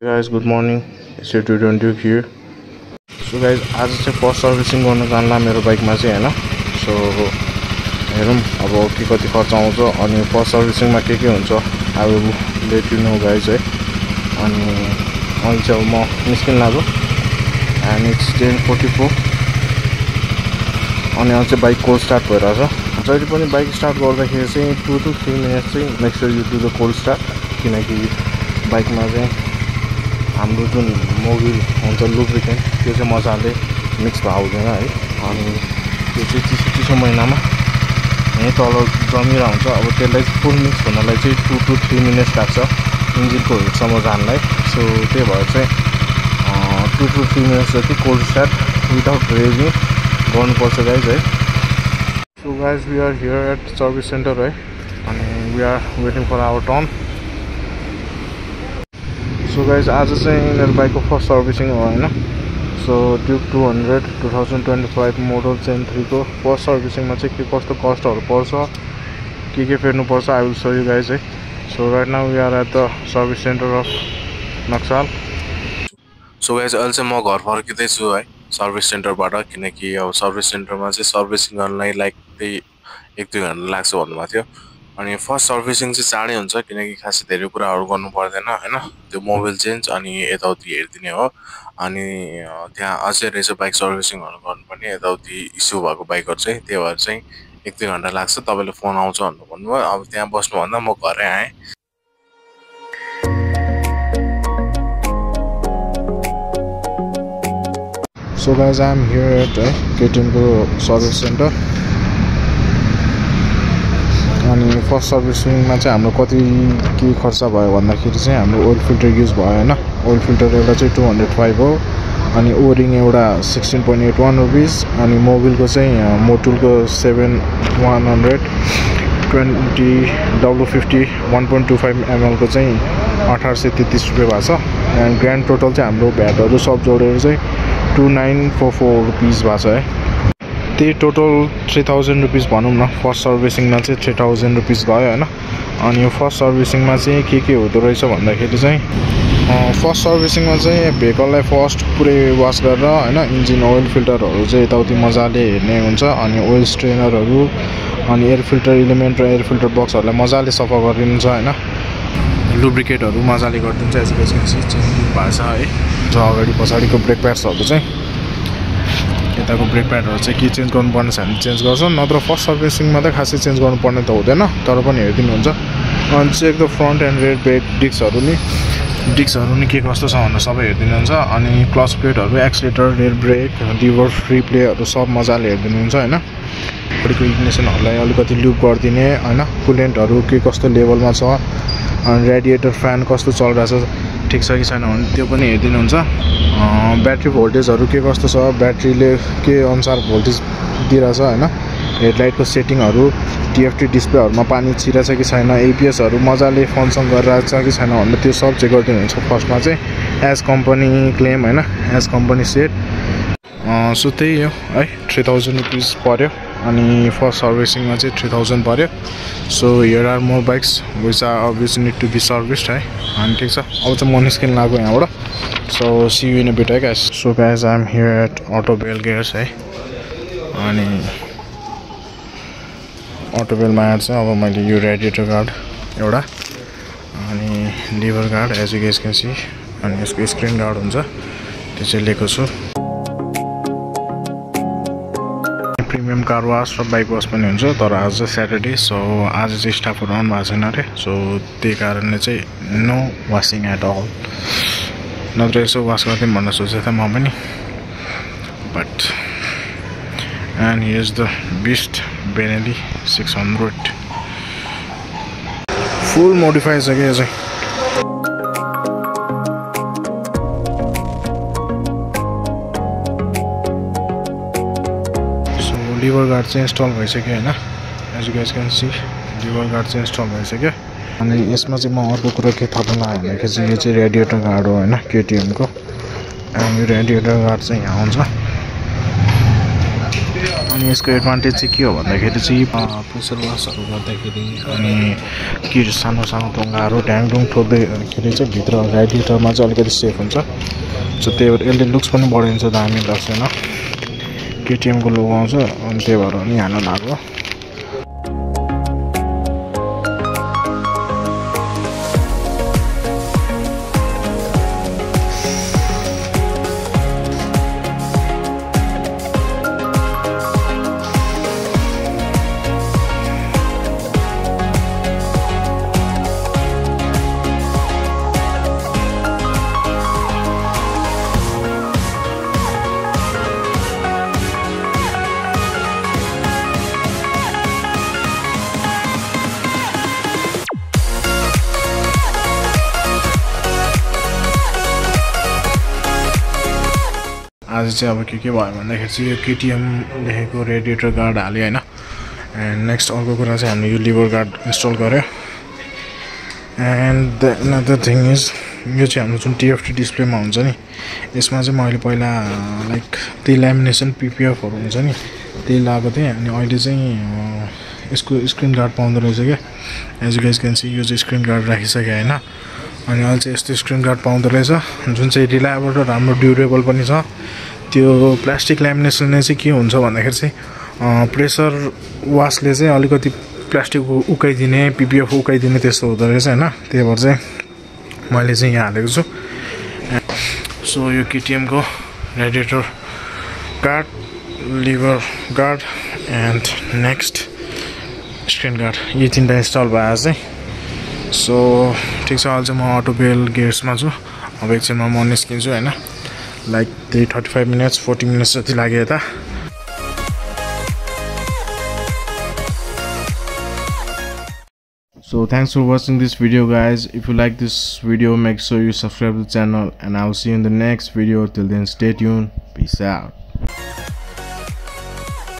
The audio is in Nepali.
Guys, good morning. It's your 220 here. So guys, आज चाहिँ फर्स्ट सर्भिसिङ गर्न जानला मेरो बाइकमा चाहिँ हैन. सो हेरौँ अब के कति खर्च आउँछ अनि फर्स्ट सर्भिसिङमा के हुन्छ. I will let you know guys है. अनि अहिले चाहिँ म निस्किन लाग्यो and it's 10:44. अनि अहिले चाहिँ बाइक कोल्ड स्टार्ट भइरहेछ. जहिले पनि बाइक स्टार्ट गर्दाखेरि चाहिँ 2 to 3 minutes चाहिँ make sure you do the cold start किनकि बाइकमा चाहिँ हाम्रो जुन मोबिल हुन्छ लुब्रिकेन्ट त्यो चाहिँ मजाले मिक्स भएर आउँदैन है. अनि त्यो चाहिँ चिसो महिनामा यहीँ तल जमिरहेको हुन्छ. अब त्यसलाई फुल मिक्स हुनलाई चाहिँ 2 to 3 minutes लाग्छ इन्जिनको हेडसम्म जानलाई. सो त्यही भएर चाहिँ 2 to 3 minutes जति कोल्ड स्टार्ट विदाउट रेजिङ गर्नुपर्छ गाइज है. So guys we are here at service centre है. अनि we are waiting for our turn. So guys आज चाहिँ मेरो बाइकको फर्स्ट सर्भिसिङ हो हैन. सो ड्युक 200 2025 मोडल चेन 3 को फर्स्ट सर्भिसिङमा चाहिँ के कस्तो कस्टहरु पर्छ के फेर्नुपर्छ I will show you guys है. So right now we are at the service centre of Naxal. So guys अहिले चाहिँ म घर फर्किँदैछु है सर्भिस सेन्टरबाट किनकि अब सर्भिस सेन्टरमा चाहिँ सर्भिसिङ गर्नलाई लाइक त्यही 1-2 घन्टा लाग्छ भन्नुभएको थियो. अनि फर्स्ट सर्भिसिङ चाहिँ चाँडै हुन्छ किनकि खासै धेरै कुराहरू गर्नु पर्दैन हैन. त्यो मोबिल चेन्ज अनि यताउति हेर्दिने हो. अनि त्यहाँ अझै रहेछ बाइक सर्भिसिङहरू गर्नुपर्ने यताउति इस्यु भएको बाइकहरू चाहिँ. त्यही भएर चाहिँ 1-2 घन्टा लाग्छ. तपाईले फोन आउँछ भन्नुभयो. अब त्यहाँ बस्नुभन्दा म घरै आएँ. So guys, I am here at KTMको सर्भिस सेन्टर. अनि फर्स्ट सर्भिसिङमा चाहिँ हाम्रो कति के खर्च भयो भन्दाखेरि चाहिँ हाम्रो ओइल फिल्टर युज भयो हैन. ओइल फिल्टर एउटा चाहिँ 205 हो. अनि ओरिङ एउटा 16.81 रुपीस. अनि मोबिलको चाहिँ मोटुलको 7100 20 W50 1.25 ml को चाहिँ 1833 रुपैयाँ भएको छ. एन्ड ग्रान्ड टोटल चाहिँ हाम्रो भ्याटहरु सब जोडेर चाहिँ 2944 रुपीस भएको छ है. त्यही टोटल 3000 रुपीस भनौँ न. फर्स्ट सर्भिसिङमा चाहिँ 3000 रुपीस गयो हैन. अनि यो फर्स्ट सर्भिसिङमा चाहिँ के हुँदो रहेछ भन्दाखेरि चाहिँ फर्स्ट सर्भिसिङमा चाहिँ भेहिकललाई फर्स्ट पुरै वास गरेर हैन इन्जिन ओइल फिल्टरहरु चाहिँ यताउति मजाले हेर्ने हुन्छ. अनि ओइल स्ट्रेनरहरु अनि एयर फिल्टर एलिमेन्ट र एयर फिल्टर बक्सहरुलाई मजाले सफा गरिन्छ हैन. लुब्रिकेटहरु मजाले गरिदिन्छ. यसपछि चेन्ज भएको छ है. जो अगाडि पछाडीको ब्रेक प्याड्सहरु चाहिँ यताको ब्रेक प्याडहरु चाहिँ के चेन्ज गर्नुपर्ने छ भने चेन्ज गर्छ. नत्र फर्स्ट सर्भिसिङमा त खासै चेन्ज गर्नुपर्ने त हुँदैन तर पनि हेरिदिनु हुन्छ. अनि check the front and rear brake डिस्कहरु नि के कस्तो छ भनेर सबै हेरिदिनु हुन्छ. अनि क्लच प्लेटहरु accelerator rear brake lever free प्लेहरु सब मजाले हेरिदिनु हुन्छ हैन. बडीको इग्निसनहरुलाई अलिकति लुप गर्दिने हैन. कुलेन्टहरु के कस्तो लेभलमा छ अनि रेडिएटर फ्यान कस्तो चलिरहेछ ठीक छ कि छैन भने त्यो पनि हेरिदिनु हुन्छ. ब्याट्री भोल्टेजहरु के कस्तो छ ब्याट्रीले के अनुसार भोल्टेज दिइरहेछ हैन. हेडलाइटको सेटिङहरु टीएफटी डिस्प्लेहरुमा पानी छिरेछ कि छैन एबीएसहरु मजाले फङ्सन गरिरहेछ कि छैन भनेर त्यो सब चेक गरिदिनु हुन्छ. फर्स्टमा चाहिँ एज कम्पनी क्लेम हैन एज कम्पनी सेट. सो त्यही हो है 3000 रुपीस पर्यो. अनि फर्स्ट सर्भिसिङमा चाहिँ 3000 पर्यो. So here are more bikes which are obviously need to be serviced है. अनि ठीक छ अब चाहिँ म निस्किन लाग्यो यहाँबाट. So see you in a bit है guys. So guys I am here at Auto Bell Gears है. अनि अटो बेलमा आएर चाहिँ अब मैले यो रेडिएटर गार्ड एउटा अनि lever guard as you guys can see अनि यसको स्क्रिन गार्ड हुन्छ त्यो चाहिँ लिएको छु. प्रिमियम कार वास र बाइक वास पनि हुन्छ तर आज चाहिँ स्याटरडे. सो आज चाहिँ स्टाफहरु आउनु भएको छैन अरे. सो त्यही कारणले चाहिँ नो वासिङ एट अल. नत्र यसो वास गर्दै भनेर सोचेको थिएँ म पनि. But and here is the beast Benelli 600 full modify छ कि यो चाहिँ. लिभर गार्ड चाहिँ इन्स्टल भइसक्यो हैन. As you guys can see lever guard चाहिँ इन्स्टल भइसक्यो. अनि यसमा चाहिँ म अर्को कुरा के थाहा पाउन भनेको चाहिँ यो चाहिँ रेडिएटर गार्ड हो हैन केटीएमको. अनि यो रेडिएटर गार्ड चाहिँ यहाँ हुन्छ अनि यसको एडभान्टेज चाहिँ के हो भन्दाखेरि चाहिँ प्रेसर वासहरू गर्दाखेरि अनि के सानो सानो ढुङ्गाहरू ढ्याङढुङ ठोक्दाखेरि चाहिँ भित्र रेडिएटरमा चाहिँ अलिकति सेफ हुन्छ सो त्यही भएर यसले लुक्स पनि बढाइन्छ दामी लाग्छ होइन केटिएमको लोगो आउँछ अनि त्यही भएर नि हाल्न लाग्यो आज चाहिँ अब के भयो भन्दाखेरि चाहिँ यो केटिएम लेखेको रेडिएटर गार्ड हाल्यो होइन एन्ड नेक्स्ट अर्को कुरा चाहिँ हामीले यो लिभर गार्ड इन्स्टल गर्यो and the another thing is यो चाहिँ हाम्रो जुन टिएफटी डिस्प्लेमा हुन्छ नि यसमा चाहिँ मैले पहिला लाइक त्यही ल्यामिनेसन पिपिएफहरू हुन्छ नि त्यही लगाएको थिएँ अनि अहिले चाहिँ यसको स्क्रिन गार्ड पाउँदो रहेछ क्या as you guys can see यो चाहिँ स्क्रिन गार्ड राखिसक्यो होइन अनि अहिले चाहिँ यस्तो स्क्रिन गार्ड पाउँदो रहेछ जुन चाहिँ रिलायबल र राम्रो ड्युरेबल पनि छ त्यो प्लास्टिक ल्यामिनेसनले चाहिँ के हुन्छ भन्दाखेरि चाहिँ प्रेसर वासले चाहिँ अलिकति प्लास्टिक उकाइदिने पिपिएफ उकाइदिने त्यस्तो हुँदो रहेछ होइन त्यही भएर चाहिँ मैले चाहिँ यहाँ हालेको छु सो यो केटिएमको radiator guard lever guard and next screen guard यो तिनवटा इन्स्टल भयो चाहिँ सो ठिक छ अहिले चाहिँ म अटो बेल गेट्समा छु अब एकछिनमा म निस्किन्छु होइन लाइक त्यही 35 minutes 40 minutes जति लाग्यो यता So thanks for watching this video guys. If you like this video make sure you subscribe to the channel and I will see you in the next video. Till then stay tuned. Peace out.